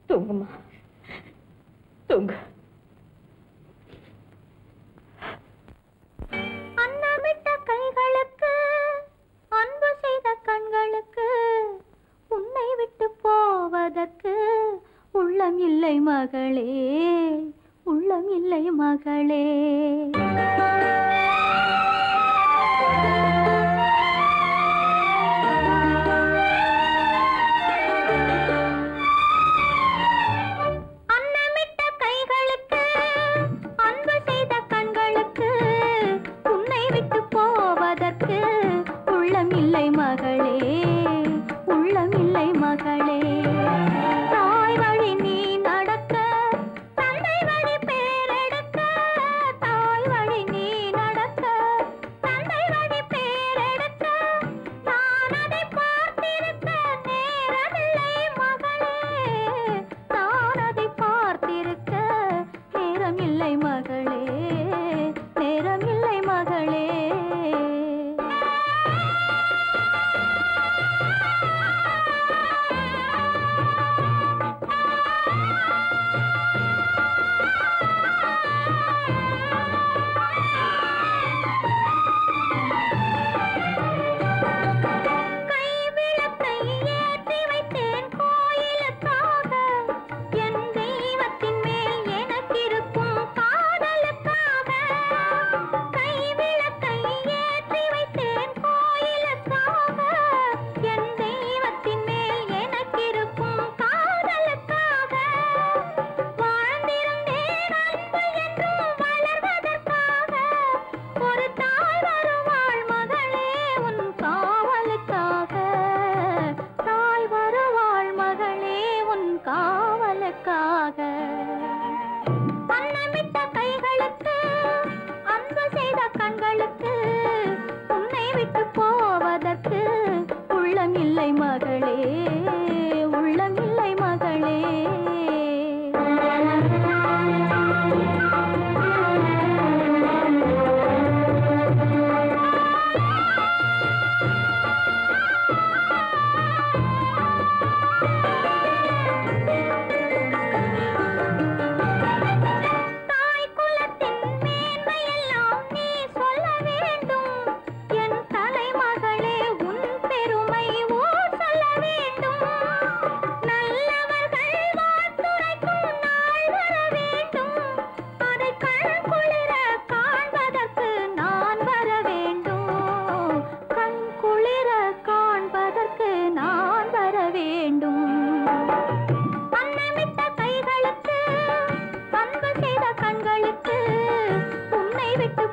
தூங்குமா, தூங்கு. அன்னமிட்ட கைகளுக்கு, அன்பு செய்த கண்களுக்கு, உன்னை விட்டு போவதற்கு உள்ளம் இல்லை மகளே, உள்ளம் இல்லை மகளே. அன்னமிட்ட கைகளுக்கு, அன்பு செய்த கண்களுக்கு, உன்னை விட்டு போவதற்கு உள்ளம் இல்லை மகளே, உள்ளம் இல்லை மகளே. தாய் வழி நீ நடக்க, தந்தை வழி பேரெடுக்க, தாய் வழி நீ நடக்க, தந்தை வழி பேரெடுக்க, நான் அதை பார்த்திருக்க நேரமில்லை மகளே, நான் அதை பார்த்திருக்க நேரமில்லை மகளே, நேரமில்லை மகளே. கைவிளக்கை ஏற்றி வைத்தேன் கோயிலுக்காக, என் தெய்வத்தின் மேல் எனக்கிருக்கும் காதலுக்காக. கைவிளக்கை ஏற்றி வைத்தேன் கோயிலுக்காக, என் தெய்வத்தின் மேல் எனக்கிருக்கும் காதலுக்காக. வாழ்ந்திருந்தேன் அன்பு என்றும் வளர்வதற்காக, ஒரு தாய் வருவாள் மகளே உன் காவலுக்காக, தாய் வருவாள் மகளே உன் காவலுக்காக. அன்னமிட்ட கைகளுக்கு, அன்பு செய்த கண்களுக்கு, உன்னை விட்டு போவதற்கு உள்ளம் இல்லை மகளே, உள்ளம் இல்லை மகளே. தாய் குலத்தின் மேன்மையெல்லாம் நீ சொல்ல வேண்டும், என் தலைமகளே உன் பெருமை ஊர் சொல்ல வேண்டும். நல்லவர்கள் வாழ்த்துரைக்கும் நாள் வர வேண்டும், அதை கண் குளிர காண்பதற்கு நான் வர வேண்டும், கண் குளிர காண்பதற்கு நான் வர வேண்டும். அன்னமிட்ட கைகளுக்கு, அன்பு செய்த கண்களுக்கு, உன்னை விட்டு